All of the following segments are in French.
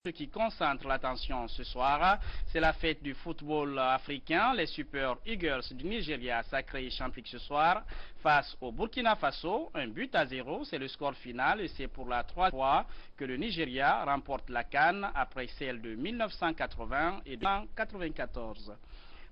Ce qui concentre l'attention ce soir, c'est la fête du football africain. Les Super Eagles du Nigeria sacrés champions ce soir face au Burkina Faso. 1-0, c'est le score final et c'est pour la troisième fois que le Nigeria remporte la CAN après celle de 1980 et de 1994.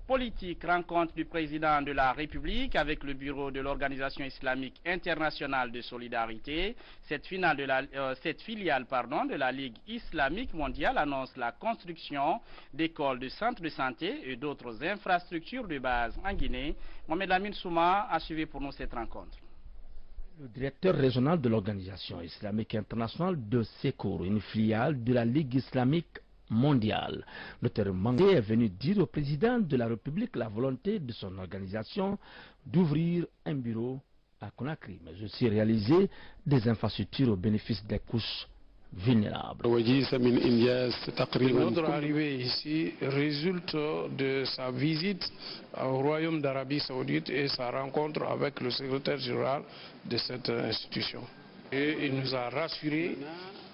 Politique, rencontre du président de la République avec le bureau de l'Organisation islamique internationale de solidarité. Cette filiale de la Ligue islamique mondiale annonce la construction d'écoles, de centres de santé et d'autres infrastructures de base en Guinée. Mohamed Lamine Souma a suivi pour nous cette rencontre. Le directeur régional de l'Organisation islamique internationale de Secours, une filiale de la Ligue islamique mondiale. Dr Mangé est venu dire au président de la République la volonté de son organisation d'ouvrir un bureau à Conakry, mais aussi réaliser des infrastructures au bénéfice des couches vulnérables. Notre arrivée ici résulte de sa visite au Royaume d'Arabie Saoudite et sa rencontre avec le secrétaire général de cette institution. Et il nous a rassuré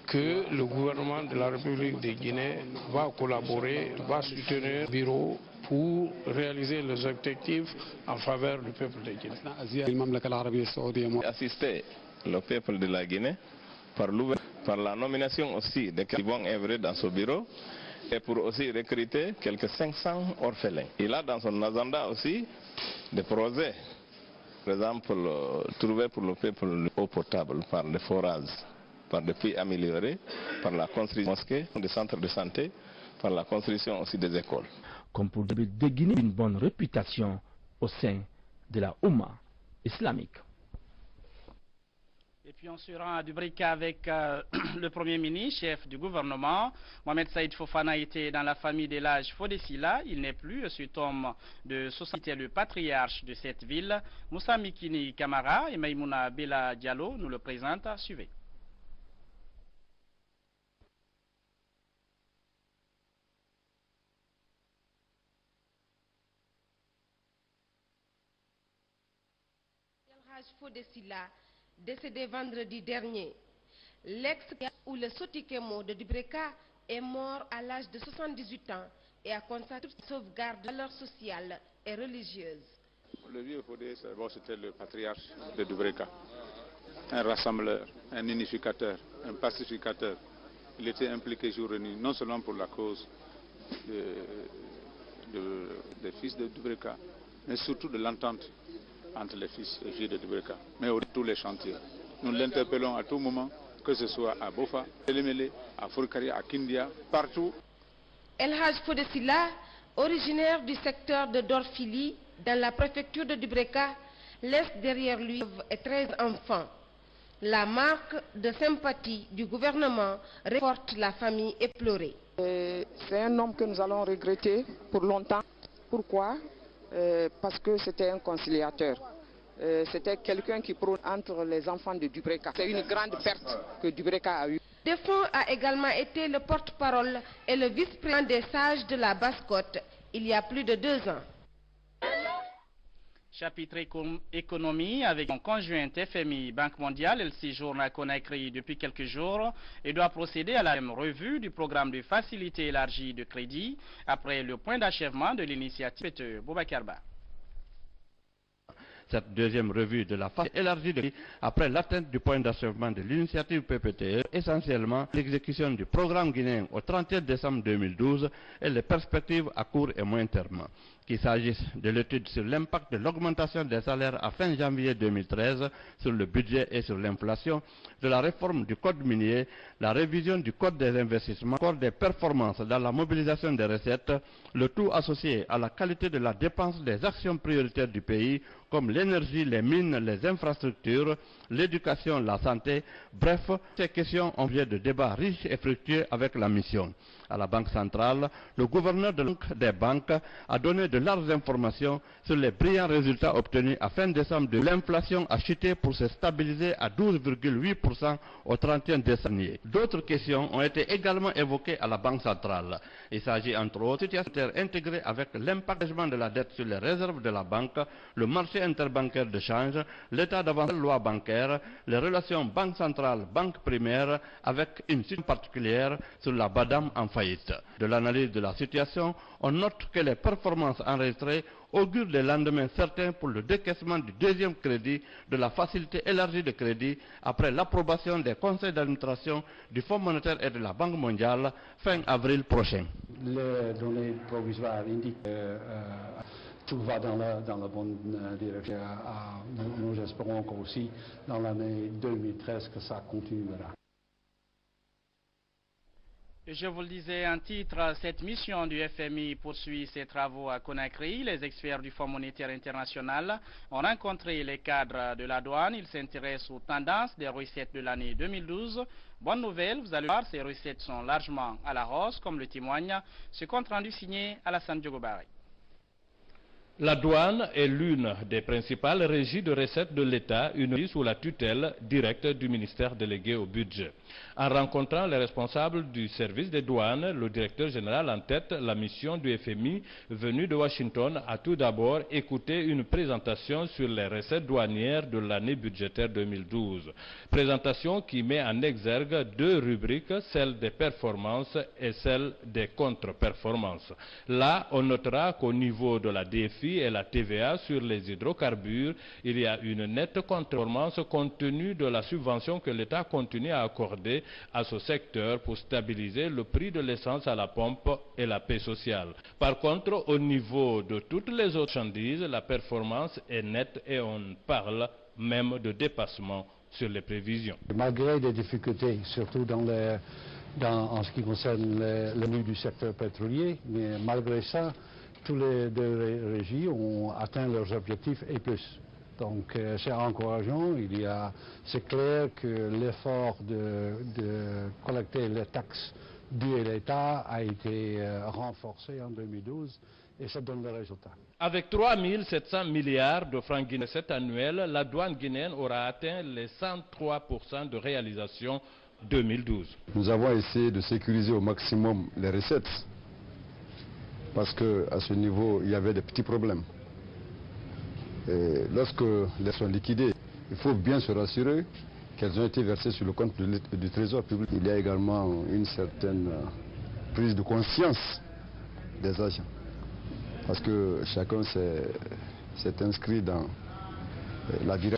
que le gouvernement de la République de Guinée va collaborer, va soutenir le bureau pour réaliser les objectifs en faveur du peuple de Guinée. Assister le peuple de la Guinée par la nomination aussi de qui vont œuvrer dans ce bureau et pour aussi recruter quelques 500 orphelins. Il a dans son agenda aussi des projets, par exemple trouver pour le peuple l'eau potable par des forages, par des puits améliorés, par la construction de mosquées, des centres de santé, par la construction aussi des écoles. Comme pour de Guinée, une bonne réputation au sein de la Oumma islamique. Et puis on se rend à Dubrika avec le Premier ministre, chef du gouvernement. Mohamed Saïd Fofana était dans la famille de l'âge Fodessila. Il n'est plus. Cet homme de 60 est le patriarche de cette ville. Moussa Mikini Kamara et Maïmouna Bella Diallo nous le présentent. Suivez. Fodessila, décédé vendredi dernier. L'ex ou le Sotikemo de Dubreka est mort à l'âge de 78 ans et a consacré toute sauvegarde de valeurs sociales et religieuses. Le vieux Fodé, c'était le patriarche de Dubreka, un rassembleur, un unificateur, un pacificateur. Il était impliqué jour et nuit, non seulement pour la cause des fils de Dubreka, mais surtout de l'entente entre les fils et filles de Dubreka, mais aussi tous les chantiers. Nous l'interpellons à tout moment, que ce soit à Bofa, à Lemele, à Fourkari, à Kindia, partout. El Haj Fodessila, originaire du secteur de Dorfili, dans la préfecture de Dubreka, laisse derrière lui 13 enfants. La marque de sympathie du gouvernement réconforte la famille éplorée. C'est un homme que nous allons regretter pour longtemps. Pourquoi ? Parce que c'était un conciliateur. C'était quelqu'un qui prône entre les enfants de Dubreka. C'est une grande perte que Dubreka a eue. Defon a également été le porte-parole et le vice-président des sages de la Basse-Côte il y a plus de 2 ans. Chapitre économie avec son conjointe FMI Banque mondiale. Elle séjourne à Conakry depuis quelques jours et doit procéder à la même revue du programme de facilité élargie de crédit après le point d'achèvement de l'initiative Boubacarba. Cette deuxième revue de la facilité élargie de crédit après l'atteinte du point d'achèvement de l'initiative PPTE, essentiellement l'exécution du programme guinéen au 31 décembre 2012 et les perspectives à court et moyen terme. Qu'il s'agisse de l'étude sur l'impact de l'augmentation des salaires à fin janvier 2013 sur le budget et sur l'inflation, de la réforme du code minier, la révision du code des investissements, encore des performances dans la mobilisation des recettes, le tout associé à la qualité de la dépense des actions prioritaires du pays, comme l'énergie, les mines, les infrastructures, l'éducation, la santé. Bref, ces questions ont lieu de débats riches et fructueux avec la mission. À la Banque centrale, le gouverneur des banques a donné de larges informations sur les brillants résultats obtenus à fin décembre. L'inflation a chuté pour se stabiliser à 12,8% au 31 décembre. D'autres questions ont été également évoquées à la Banque centrale. Il s'agit entre autres de situations intégrées avec l'impact de la dette sur les réserves de la banque, le marché interbancaire de change, l'état d'avance de la loi bancaire, les relations banque centrale, banque primaire, avec une situation particulière sur la BADAM en faillite. De l'analyse de la situation, on note que les performances enregistrées augurent des lendemains certains pour le décaissement du deuxième crédit de la facilité élargie de crédit après l'approbation des conseils d'administration du Fonds monétaire et de la Banque mondiale fin avril prochain. Les données provisoires indiquent que tout va dans la bonne direction. Nous espérons qu'aussi dans l'année 2013 que ça continuera. Je vous le disais en titre, cette mission du FMI poursuit ses travaux à Conakry. Les experts du Fonds monétaire international ont rencontré les cadres de la douane. Ils s'intéressent aux tendances des recettes de l'année 2012. Bonne nouvelle, vous allez voir, ces recettes sont largement à la hausse, comme le témoigne ce compte rendu signé Alassane Diogobari. La douane est l'une des principales régies de recettes de l'État, une sous la tutelle directe du ministère délégué au budget. En rencontrant les responsables du service des douanes, le directeur général en tête, la mission du FMI venue de Washington a tout d'abord écouté une présentation sur les recettes douanières de l'année budgétaire 2012. Présentation qui met en exergue deux rubriques, celle des performances et celle des contre-performances. Là, on notera qu'au niveau de la DFI et la TVA sur les hydrocarbures, il y a une nette contre-performance compte tenu de la subvention que l'État continue à accorder à ce secteur pour stabiliser le prix de l'essence à la pompe et la paix sociale. Par contre, au niveau de toutes les autres marchandises, la performance est nette et on parle même de dépassement sur les prévisions. Malgré des difficultés, surtout en ce qui concerne le milieu du secteur pétrolier, mais malgré ça, tous les deux régies ont atteint leurs objectifs et plus. Donc c'est encourageant. C'est clair que l'effort de collecter les taxes dues à l'État a été renforcé en 2012 et ça donne le résultat. Avec 3 700 milliards de francs guinéens cette annuelle, la douane guinéenne aura atteint les 103% de réalisation 2012. Nous avons essayé de sécuriser au maximum les recettes parce qu'à ce niveau, il y avait des petits problèmes. Et lorsque les sont liquidées, il faut bien se rassurer qu'elles ont été versées sur le compte du Trésor public. Il y a également une certaine prise de conscience des agents. Parce que chacun s'est inscrit dans la vie.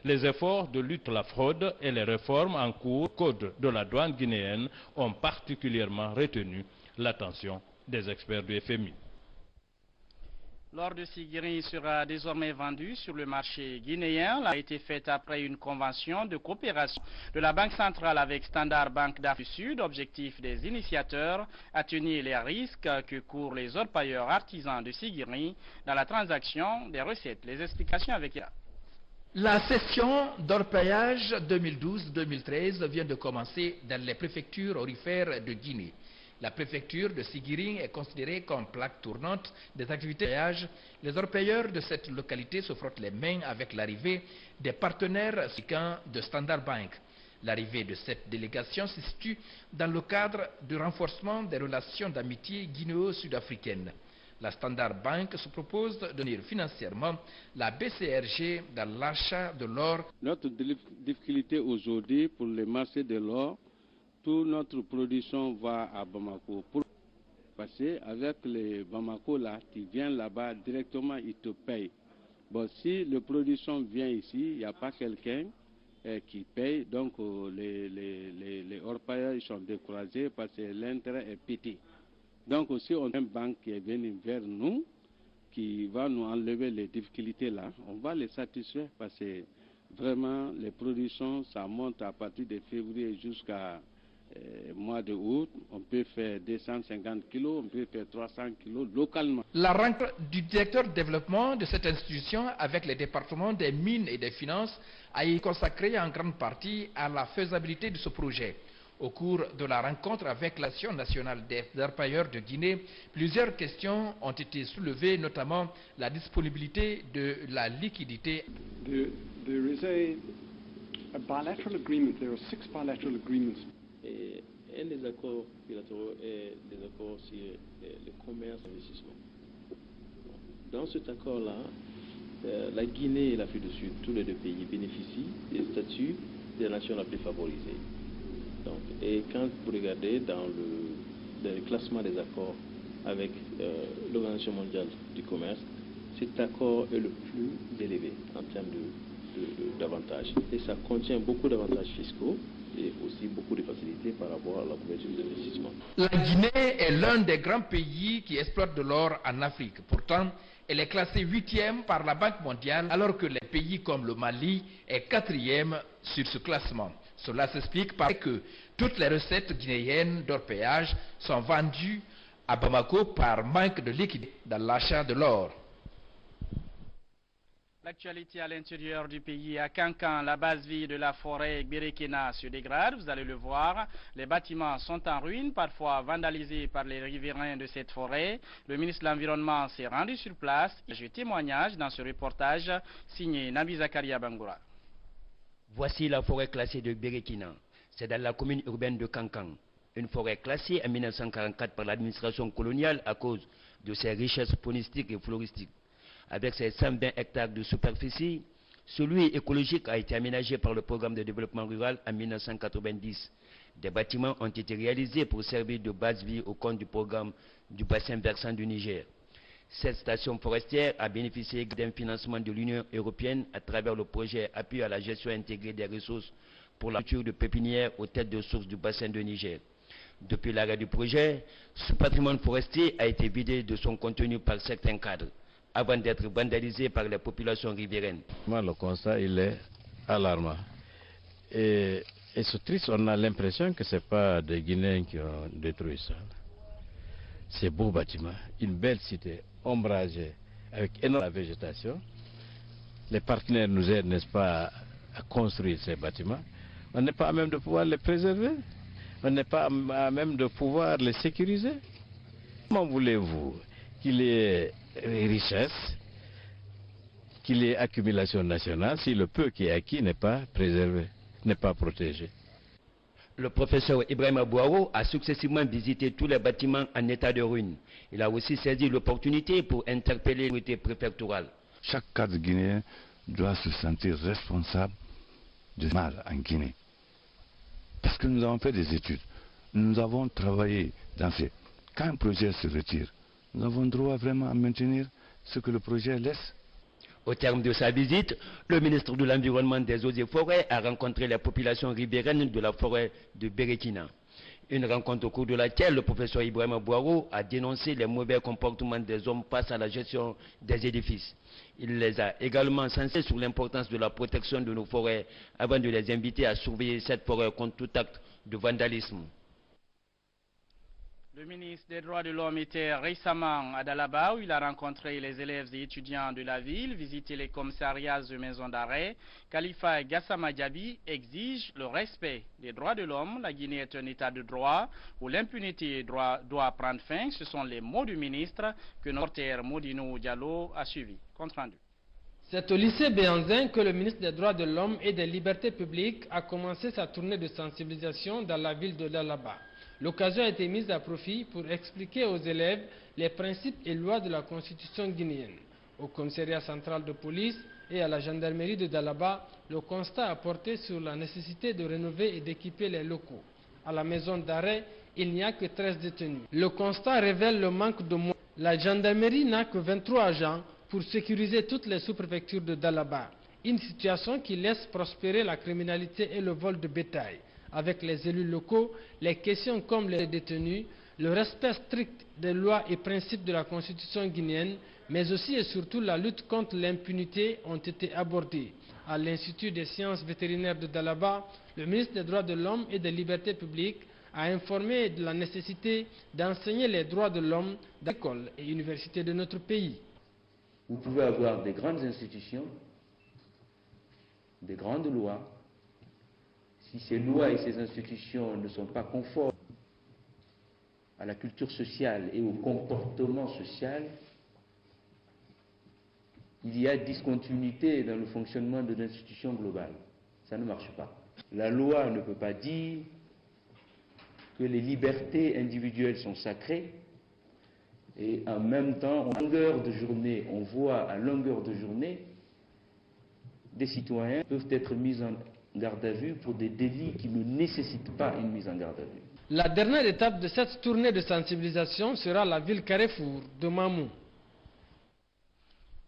Les efforts de lutte à la fraude et les réformes en cours au code de la douane guinéenne ont particulièrement retenu l'attention des experts du FMI. L'or de Siguiri sera désormais vendu sur le marché guinéen. Elle a été faite après une convention de coopération de la Banque centrale avec Standard Bank d'Afrique du Sud. Objectif des initiateurs, atténuer les risques que courent les orpailleurs artisans de Siguiri dans la transaction des recettes. Les explications avec Ira. La session d'orpaillage 2012-2013 vient de commencer dans les préfectures aurifères de Guinée. La préfecture de Siguiri est considérée comme plaque tournante des activités d'orpaillage. Les orpailleurs de cette localité se frottent les mains avec l'arrivée des partenaires africains de Standard Bank. L'arrivée de cette délégation se situe dans le cadre du renforcement des relations d'amitié guinéo-sud-africaines. La Standard Bank se propose de donner financièrement la BCRG dans l'achat de l'or. Notre difficulté aujourd'hui pour le marché de l'or, toute notre production va à Bamako. Pour passer avec les Bamako là, qui viennent là-bas directement, ils te payent. Bon, si la production vient ici, il n'y a pas quelqu'un qui paye, donc les orpailleurs ils sont découragés parce que l'intérêt est petit. Donc aussi, on a une banque qui est venue vers nous, qui va nous enlever les difficultés là. On va les satisfaire parce que vraiment, les productions, ça monte à partir de février jusqu'à mois de août. On peut faire 250 kilos, on peut faire 300 kilos localement. La rencontre du directeur de développement de cette institution avec les départements des mines et des finances a été consacrée en grande partie à la faisabilité de ce projet. Au cours de la rencontre avec l'Association nationale des orpailleurs de Guinée, plusieurs questions ont été soulevées, notamment la disponibilité de la liquidité. There is a bilateral agreement. There are 6 bilateral agreements. Et un des accords bilatéraux est des accords sur le commerce et l'investissement. Dans cet accord-là, la Guinée et l'Afrique du Sud, tous les deux pays bénéficient des statuts des nations les plus favorisées. Donc, et quand vous regardez dans le classement des accords avec l'Organisation mondiale du commerce, cet accord est le plus élevé en termes d'avantages. Et ça contient beaucoup d'avantages fiscaux et aussi beaucoup de facilités par rapport à la couverture des investissements. La Guinée est l'un des grands pays qui exploite de l'or en Afrique. Pourtant, elle est classée 8e par la Banque mondiale, alors que les pays comme le Mali est 4e sur ce classement. Cela s'explique par que toutes les recettes guinéennes d'orpaillage sont vendues à Bamako par manque de liquidité dans l'achat de l'or. L'actualité à l'intérieur du pays, à Kankan, la base vie de la forêt Berekina se dégrade, vous allez le voir. Les bâtiments sont en ruine, parfois vandalisés par les riverains de cette forêt. Le ministre de l'Environnement s'est rendu sur place. Je témoignage dans ce reportage signé Nabi Zakaria Bangoura. Voici la forêt classée de Berekina. C'est dans la commune urbaine de Kankan. Une forêt classée en 1944 par l'administration coloniale à cause de ses richesses faunistiques et floristiques. Avec ses 120 hectares de superficie, celui écologique a été aménagé par le programme de développement rural en 1990. Des bâtiments ont été réalisés pour servir de base vie au compte du programme du bassin versant du Niger. Cette station forestière a bénéficié d'un financement de l'Union européenne à travers le projet Appui à la gestion intégrée des ressources pour la culture de pépinières aux têtes de source du bassin de Niger. Depuis l'arrêt du projet, ce patrimoine forestier a été vidé de son contenu par certains cadres, avant d'être vandalisé par les populations riveraines. Le constat, il est alarmant. Et c'est triste, on a l'impression que ce n'est pas des Guinéens qui ont détruit ça. Ces beaux bâtiments, une belle cité ombragée avec énormément de végétation. Les partenaires nous aident, n'est-ce pas, à construire ces bâtiments. On n'est pas à même de pouvoir les préserver. On n'est pas à même de pouvoir les sécuriser. Comment voulez-vous qu'il y ait richesse, qu'il y ait accumulation nationale si le peu qui est acquis n'est pas préservé, n'est pas protégé? Le professeur Ibrahim Abouaro a successivement visité tous les bâtiments en état de ruine. Il a aussi saisi l'opportunité pour interpeller l'autorité préfectorale. Chaque cadre guinéen doit se sentir responsable du mal en Guinée. Parce que nous avons fait des études, nous avons travaillé dans ces... Quand un projet se retire, nous avons droit vraiment à maintenir ce que le projet laisse. Au terme de sa visite, le ministre de l'Environnement, des Eaux et Forêts a rencontré les populations riveraines de la forêt de Berekina. Une rencontre au cours de laquelle le professeur Ibrahim Bouaro a dénoncé les mauvais comportements des hommes face à la gestion des édifices. Il les a également sensibilisés sur l'importance de la protection de nos forêts avant de les inviter à surveiller cette forêt contre tout acte de vandalisme. Le ministre des Droits de l'Homme était récemment à Dalaba où il a rencontré les élèves et étudiants de la ville, visité les commissariats de maisons d'arrêt. Khalifa Gassama Diaby exige le respect des droits de l'homme. La Guinée est un état de droit où l'impunité doit prendre fin. Ce sont les mots du ministre que notre reporter Modino Diallo a suivi. Compte rendu. C'est au lycée Béanzin que le ministre des Droits de l'Homme et des Libertés publiques a commencé sa tournée de sensibilisation dans la ville de Dalaba. L'occasion a été mise à profit pour expliquer aux élèves les principes et lois de la Constitution guinéenne. Au commissariat central de police et à la gendarmerie de Dalaba, le constat a porté sur la nécessité de rénover et d'équiper les locaux. À la maison d'arrêt, il n'y a que 13 détenus. Le constat révèle le manque de moyens. La gendarmerie n'a que 23 agents pour sécuriser toutes les sous-préfectures de Dalaba. Une situation qui laisse prospérer la criminalité et le vol de bétail. Avec les élus locaux, les questions comme les détenus, le respect strict des lois et principes de la Constitution guinéenne, mais aussi et surtout la lutte contre l'impunité ont été abordées. À l'Institut des sciences vétérinaires de Dalaba, le ministre des Droits de l'Homme et des Libertés publiques a informé de la nécessité d'enseigner les droits de l'homme dans les écoles et universités de notre pays. Vous pouvez avoir des grandes institutions, des grandes lois. Si ces lois et ces institutions ne sont pas conformes à la culture sociale et au comportement social, il y a discontinuité dans le fonctionnement de l'institution globale. Ça ne marche pas. La loi ne peut pas dire que les libertés individuelles sont sacrées et en même temps, à longueur de journée, on voit à longueur de journée des citoyens peuvent être mis en garde à vue pour des délits qui ne nécessitent pas une mise en garde à vue. La dernière étape de cette tournée de sensibilisation sera la ville carrefour de Mamou.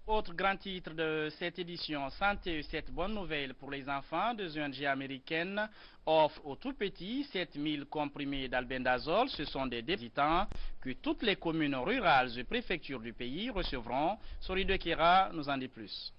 Autre grand titre de cette édition, santé, cette bonne nouvelle pour les enfants de ONG américaine offre aux tout petits 7000 comprimés d'albendazole. Ce sont des dépositants que toutes les communes rurales et préfectures du pays recevront. Sori de Kera nous en dit plus.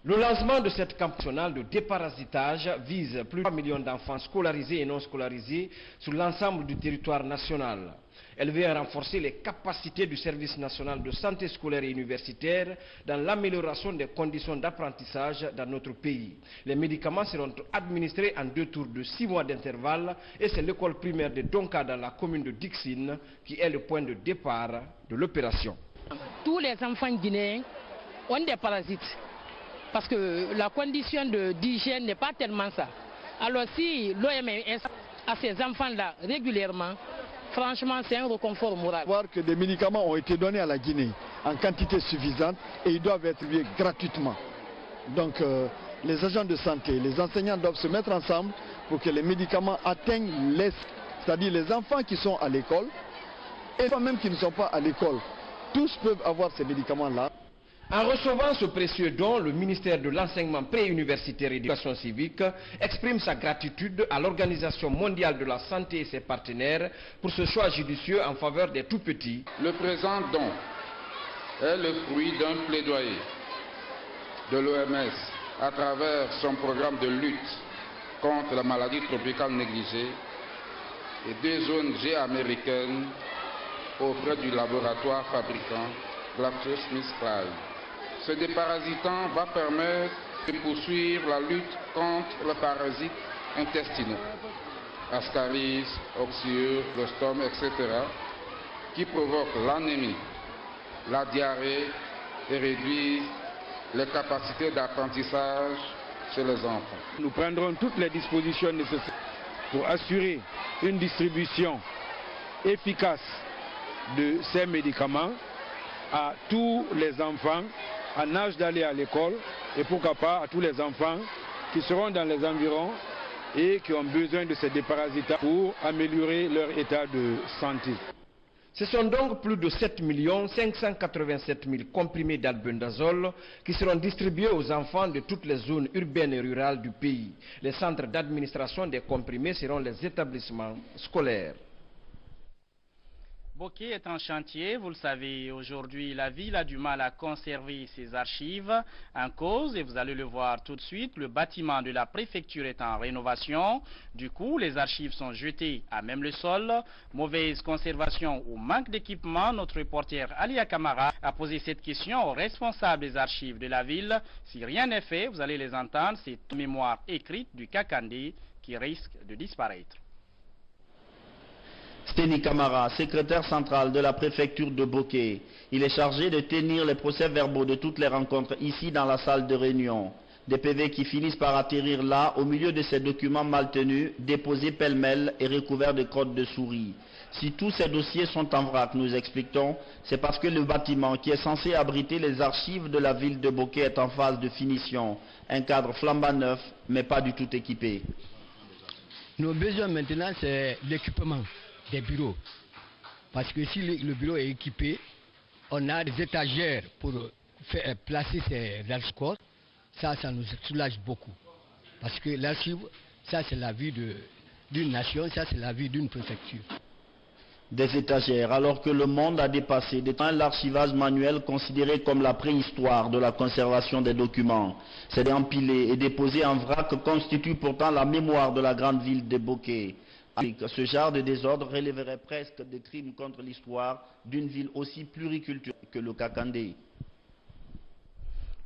Le lancement de cette campagne nationale de déparasitage vise plus de 3 millions d'enfants scolarisés et non scolarisés sur l'ensemble du territoire national. Elle vient renforcer les capacités du service national de santé scolaire et universitaire dans l'amélioration des conditions d'apprentissage dans notre pays. Les médicaments seront administrés en 2 tours de 6 mois d'intervalle et c'est l'école primaire de Donka dans la commune de Dixine qui est le point de départ de l'opération. Tous les enfants guinéens ont des parasites. Parce que la condition d'hygiène n'est pas tellement ça. Alors si l'OMS a ces enfants-là régulièrement, franchement c'est un réconfort moral. Voir que des médicaments ont été donnés à la Guinée en quantité suffisante et ils doivent être liés gratuitement. Donc les agents de santé, les enseignants doivent se mettre ensemble pour que les médicaments atteignent c'est-à-dire les enfants qui sont à l'école et les enfants même qui ne sont pas à l'école. Tous peuvent avoir ces médicaments-là. En recevant ce précieux don, le ministère de l'Enseignement préuniversitaire et de l'Éducation civique exprime sa gratitude à l'Organisation mondiale de la santé et ses partenaires pour ce choix judicieux en faveur des tout-petits. Le présent don est le fruit d'un plaidoyer de l'OMS à travers son programme de lutte contre la maladie tropicale négligée et des ONG américaines auprès du laboratoire fabricant GlaxoSmithKline. Ce déparasitant va permettre de poursuivre la lutte contre les parasites intestinaux, ascaris, oxyure, l'ostome, etc., qui provoquent l'anémie, la diarrhée et réduisent les capacités d'apprentissage chez les enfants. Nous prendrons toutes les dispositions nécessaires pour assurer une distribution efficace de ces médicaments à tous les enfants en âge d'aller à l'école et pourquoi pas à tous les enfants qui seront dans les environs et qui ont besoin de ces déparasitants pour améliorer leur état de santé. Ce sont donc plus de 7 587 000 comprimés d'albendazole qui seront distribués aux enfants de toutes les zones urbaines et rurales du pays. Les centres d'administration des comprimés seront les établissements scolaires. Boké est en chantier, vous le savez, aujourd'hui la ville a du mal à conserver ses archives en cause, et vous allez le voir tout de suite, le bâtiment de la préfecture est en rénovation, du coup les archives sont jetées à même le sol, mauvaise conservation ou manque d'équipement. Notre reporter Alia Kamara a posé cette question aux responsables des archives de la ville. Si rien n'est fait, vous allez les entendre, c'est une mémoire écrite du Kakandé qui risque de disparaître. Steny Kamara, secrétaire central de la préfecture de Boké. Il est chargé de tenir les procès-verbaux de toutes les rencontres ici dans la salle de réunion. Des PV qui finissent par atterrir là, au milieu de ces documents mal tenus, déposés pêle-mêle et recouverts de crottes de souris. Si tous ces dossiers sont en vrac, nous expliquons, c'est parce que le bâtiment qui est censé abriter les archives de la ville de Boké est en phase de finition. Un cadre flambant neuf, mais pas du tout équipé. Nos besoins maintenant, c'est l'équipement des bureaux. Parce que si le bureau est équipé, on a des étagères pour placer ces archives. Ça nous soulage beaucoup. Parce que l'archive, ça c'est la vie d'une nation, ça c'est la vie d'une préfecture. Des étagères, alors que le monde a dépassé des temps l'archivage manuel considéré comme la préhistoire de la conservation des documents. C'est empilé et déposé en vrac constitue pourtant la mémoire de la grande ville de Boké. Ce genre de désordre relèverait presque des crimes contre l'histoire d'une ville aussi pluriculturelle que le Kakandé.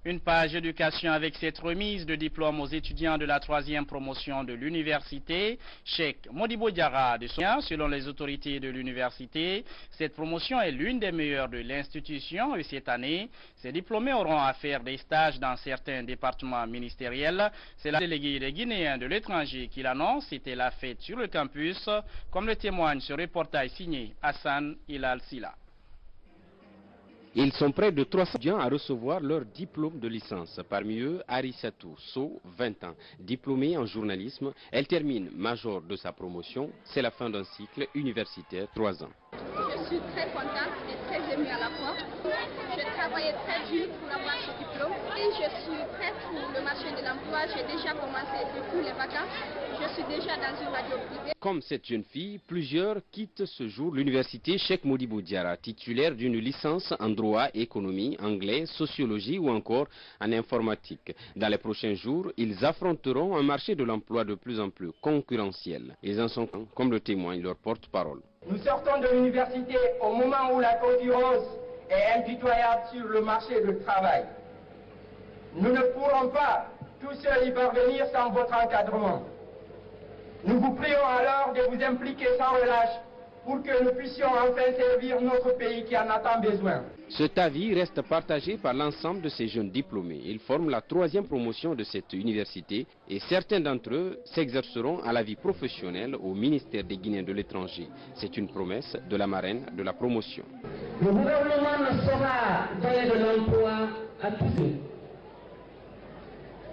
Une page éducation avec cette remise de diplôme aux étudiants de la 3e promotion de l'université Cheikh Modibo Diarra de Sonia. Selon les autorités de l'université, cette promotion est l'une des meilleures de l'institution et cette année, ces diplômés auront à faire des stages dans certains départements ministériels. C'est la déléguée des Guinéens de l'étranger qui l'annonce. C'était la fête sur le campus, comme le témoigne ce reportage signé Hassan Ilal Sila. Ils sont près de 300 étudiants à recevoir leur diplôme de licence. Parmi eux, Arissatou So, 20 ans. Diplômée en journalisme, elle termine major de sa promotion. C'est la fin d'un cycle universitaire, 3 ans. Je suis très contente et très émue à la fois. J'ai travaillé très dur pour avoir ce diplôme et je suis prête pour le marché de l'emploi. J'ai déjà commencé depuis les vacances. Je suis déjà dans une radio privée. Comme cette jeune fille, plusieurs quittent ce jour l'université Cheikh Modibo Diarra, titulaire d'une licence en droit, économie, anglais, sociologie ou encore en informatique. Dans les prochains jours, ils affronteront un marché de l'emploi de plus en plus concurrentiel. Ils en sont, comme le témoigne leur porte-parole. Nous sortons de l'université au moment où la concurrence est impitoyable sur le marché du travail. Nous ne pourrons pas tous seuls y parvenir sans votre encadrement. Nous vous prions alors de vous impliquer sans relâche pour que nous puissions enfin servir notre pays qui en a tant besoin. Cet avis reste partagé par l'ensemble de ces jeunes diplômés. Ils forment la 3e promotion de cette université et certains d'entre eux s'exerceront à la vie professionnelle au ministère des Guinéens de l'étranger. C'est une promesse de la marraine de la promotion. Le gouvernement ne saura donner de l'emploi à tous,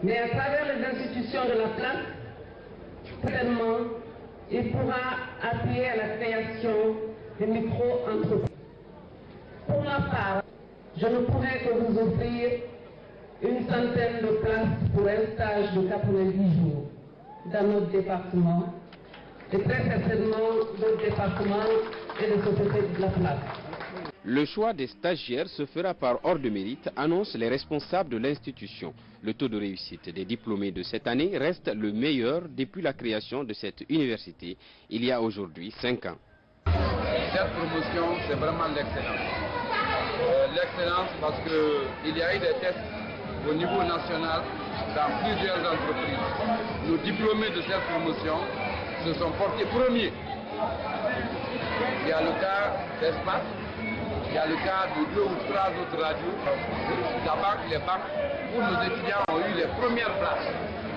mais à travers les institutions de la place, certainement, il pourra appuyer à la création de micro-entreprises. Pour ma part, je ne pourrais que vous offrir une centaine de places pour un stage de 90 jours dans notre département et très certainement d'autres départements et les sociétés de la place. Le choix des stagiaires se fera par ordre de mérite, annoncent les responsables de l'institution. Le taux de réussite des diplômés de cette année reste le meilleur depuis la création de cette université, il y a aujourd'hui 5 ans. Cette promotion, c'est vraiment l'excellence. L'excellence parce qu'il y a eu des tests au niveau national dans plusieurs entreprises. Nos diplômés de cette promotion se sont portés premiers. Il y a le cas d'Espace. Il y a le cas de 2 ou 3 autres radios, la banque, les banques, où nos étudiants ont eu les premières places.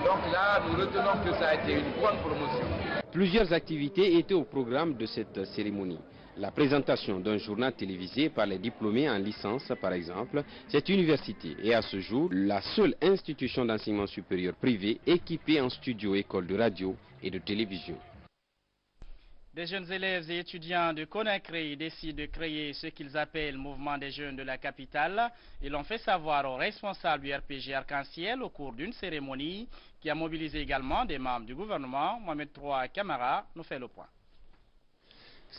Donc là, nous retenons que ça a été une bonne promotion. Plusieurs activités étaient au programme de cette cérémonie. La présentation d'un journal télévisé par les diplômés en licence, par exemple. Cette université est à ce jour la seule institution d'enseignement supérieur privée équipée en studio école de radio et de télévision. Des jeunes élèves et étudiants de Conakry décident de créer ce qu'ils appellent le mouvement des jeunes de la capitale. Ils l'ont fait savoir aux responsables du RPG Arc-en-Ciel au cours d'une cérémonie qui a mobilisé également des membres du gouvernement. Mohamed III Camara nous fait le point.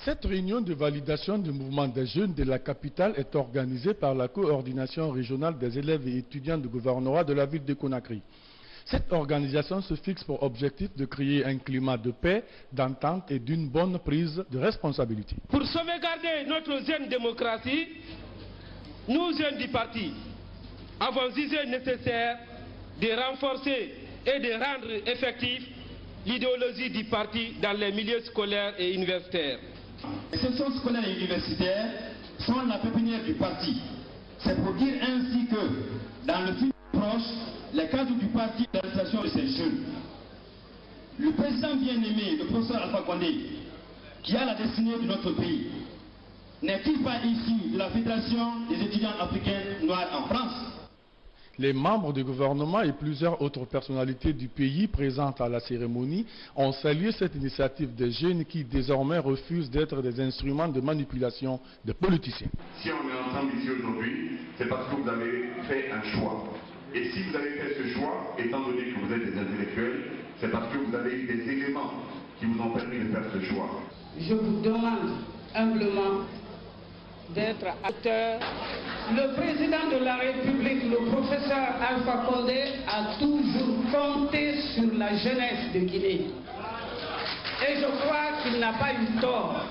Cette réunion de validation du mouvement des jeunes de la capitale est organisée par la coordination régionale des élèves et étudiants du gouvernorat de la ville de Conakry. Cette organisation se fixe pour objectif de créer un climat de paix, d'entente et d'une bonne prise de responsabilité. Pour sauvegarder notre jeune démocratie, nous, jeunes du parti, avons jugé nécessaire de renforcer et de rendre effective l'idéologie du parti dans les milieux scolaires et universitaires. Les sections scolaires et universitaires sont la pépinière du parti. C'est pour dire ainsi que, dans le futur proche, les cadres du parti et l'administration de ces jeunes. Le président bien-aimé, le professeur Alpha Condé, qui a la destinée de notre pays, n'est-il pas issu de la Fédération des étudiants africains noirs en France? Les membres du gouvernement et plusieurs autres personnalités du pays présentes à la cérémonie ont salué cette initiative des jeunes qui désormais refusent d'être des instruments de manipulation des politiciens. Si on est ensemble ici aujourd'hui, c'est parce que vous avez fait un choix. Et si vous avez fait ce choix, étant donné que vous êtes des intellectuels, c'est parce que vous avez eu des éléments qui vous ont permis de faire ce choix. Je vous demande humblement d'être acteur. Le président de la République, le professeur Alpha Condé, a toujours compté sur la jeunesse de Guinée. Et je crois qu'il n'a pas eu tort.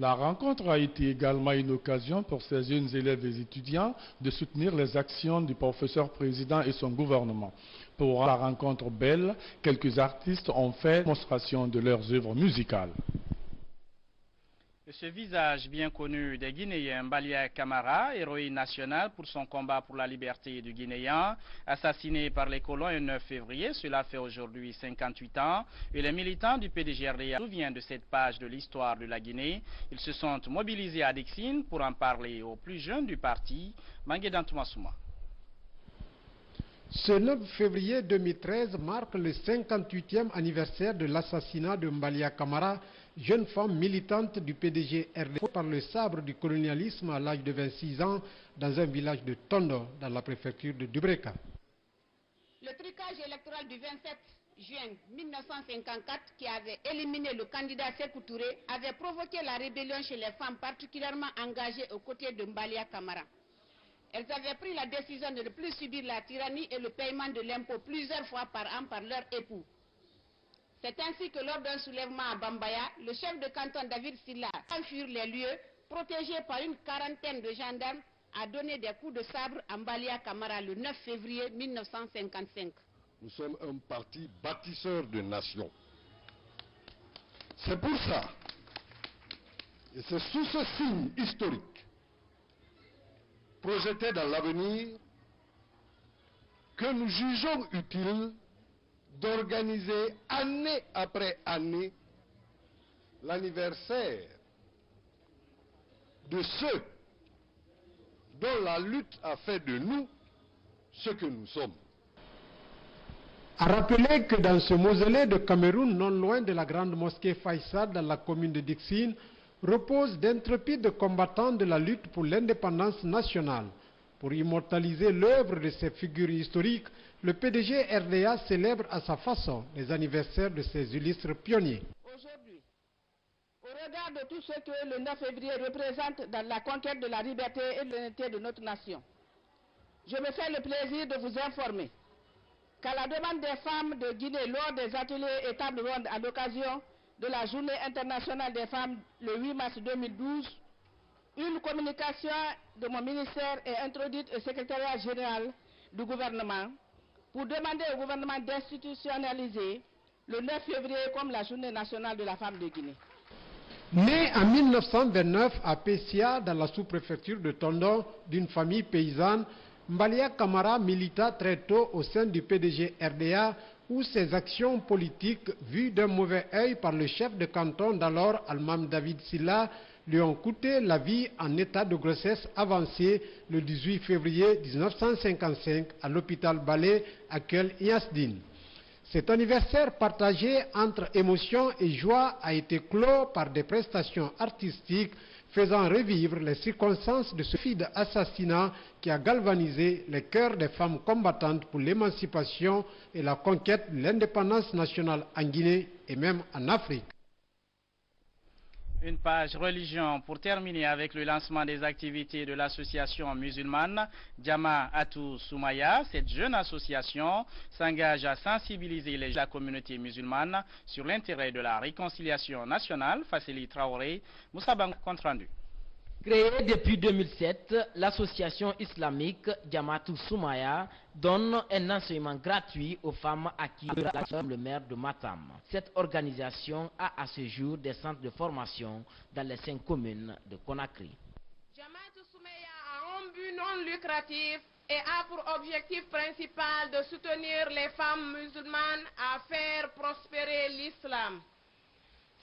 La rencontre a été également une occasion pour ces jeunes élèves et étudiants de soutenir les actions du professeur président et son gouvernement. Pour la rencontre belle, quelques artistes ont fait démonstration de leurs œuvres musicales. Ce visage bien connu des Guinéens, Mbalia Camara, héroïne nationale pour son combat pour la liberté du Guinéen, assassiné par les colons le 9 février, cela fait aujourd'hui 58 ans, et les militants du PDGRDA se souviennent de cette page de l'histoire de la Guinée. Ils se sont mobilisés à Dixine pour en parler aux plus jeunes du parti, Manguedan Toumassouma. Ce 9 février 2013 marque le 58e anniversaire de l'assassinat de Mbalia Camara, jeune femme militante du PDGRDA par le sabre du colonialisme à l'âge de 26 ans dans un village de Tondo, dans la préfecture de Dubreka. Le trucage électoral du 27 juin 1954, qui avait éliminé le candidat Sékou Touré, avait provoqué la rébellion chez les femmes particulièrement engagées aux côtés de Mbalia Camara. Elles avaient pris la décision de ne plus subir la tyrannie et le paiement de l'impôt plusieurs fois par an par leur époux. C'est ainsi que lors d'un soulèvement à Bambaya, le chef de canton David Silla, à fuir les lieux, protégé par une quarantaine de gendarmes, a donné des coups de sabre à Mbalia Camara le 9 février 1955. Nous sommes un parti bâtisseur de nations. C'est pour ça, et c'est sous ce signe historique, projeté dans l'avenir, que nous jugeons utile d'organiser année après année l'anniversaire de ceux dont la lutte a fait de nous ce que nous sommes. A rappeler que dans ce mausolée de Cameroun, non loin de la grande mosquée Faïsal dans la commune de Dixine, reposent d'intrépides combattants de la lutte pour l'indépendance nationale. Pour immortaliser l'œuvre de ces figures historiques, le PDGRDA célèbre à sa façon les anniversaires de ces illustres pionniers. Aujourd'hui, au regard de tout ce que le 9 février représente dans la conquête de la liberté et de l'unité de notre nation, je me fais le plaisir de vous informer qu'à la demande des femmes de Guinée lors des ateliers et tables rondes à l'occasion de la Journée internationale des femmes le 8 mars 2012, une communication de mon ministère est introduite au secrétariat général du gouvernement pour demander au gouvernement d'institutionnaliser le 9 février comme la Journée nationale de la femme de Guinée. Né en 1929 à Pessia, dans la sous-préfecture de Tondo, d'une famille paysanne, Mbalia Camara milita très tôt au sein du PDGRDA, où ses actions politiques, vues d'un mauvais œil par le chef de canton d'alors, Almam David Silla, lui ont coûté la vie en état de grossesse avancée le 18 février 1955 à l'hôpital Balé à Kel-Yasdine. Cet anniversaire partagé entre émotion et joie a été clos par des prestations artistiques faisant revivre les circonstances de ce fide assassinat qui a galvanisé les cœurs des femmes combattantes pour l'émancipation et la conquête de l'indépendance nationale en Guinée et même en Afrique. Une page religion pour terminer avec le lancement des activités de l'association musulmane Jama Atou Soumaya. Cette jeune association s'engage à sensibiliser la communauté musulmane sur l'intérêt de la réconciliation nationale. Facili Traoré, Moussa Bang, compte rendu. Créée depuis 2007, l'association islamique Jamatou Soumaya donne un enseignement gratuit aux femmes à qui le maire de Matam. Cette organisation a à ce jour des centres de formation dans les 5 communes de Conakry. Jamatou Soumaya a un but non lucratif et a pour objectif principal de soutenir les femmes musulmanes à faire prospérer l'islam.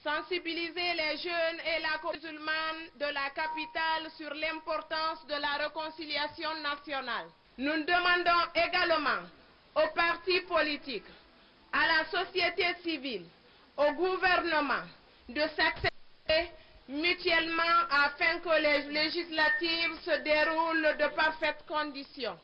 Sensibiliser les jeunes et la communauté musulmane de la capitale sur l'importance de la réconciliation nationale. Nous demandons également aux partis politiques, à la société civile, au gouvernement de s'accepter mutuellement afin que les législatives se déroulent de parfaites conditions.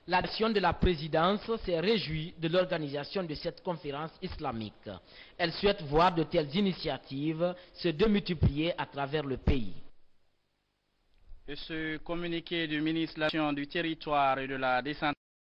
La nation de la présidence s'est réjouie de l'organisation de cette conférence islamique. Elle souhaite voir de telles initiatives se démultiplier à travers le pays. Et ce communiqué du ministre du Territoire et de la Décentralisation